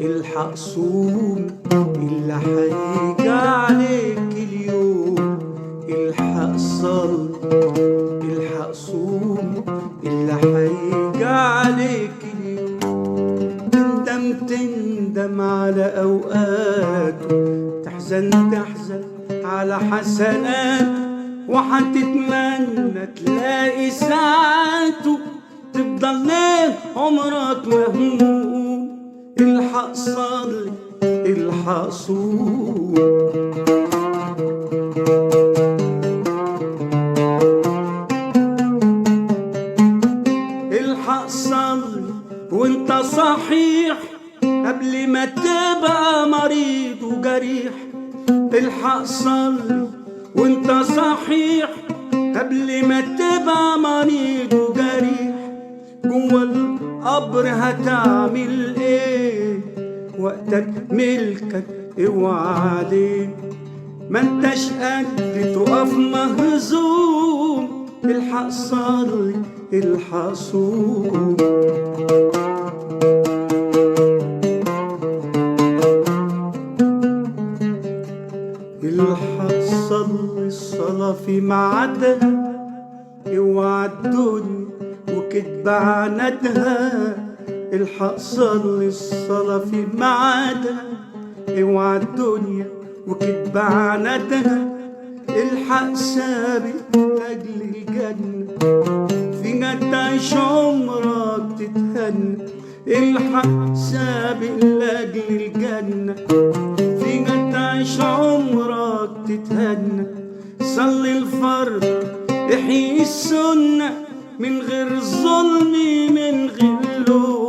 الحق صوم اللي هيجي عليك اليوم، الحق صل الحق صوم اللي هيجي عليك اليوم. تندم على أوقاته، تحزن على حسنات، وحتتمنى تلاقي ساعاته، تفضل ليه عمرك مهموم. الحق صلي الحق صوم، الحق صلي وانت صحيح قبل ما تبقى مريض وجريح. الحق صلي وانت صحيح قبل ما تبقى مريض وجريح. جوا القبر هتعمل ايه وقتك ملكك اوعى عليه، ما انتش قد تقف مهزوم. الحق صلي الحق صوم، الحق صلي الصلاة في ميعادها، اوعى الدنيا وكتب عنادها. الحق صلي الصلاة في ميعادها، اوعى الدنيا وكتب عنادها. الحق سابق لاجل الجنة، فينا تعيش عمرك تتهنى. الحق سابق لاجل الجنة، فينا تعيش عمرك تتهنى. صلي الفرض احيي السنة من غير ظلم من غير لوم.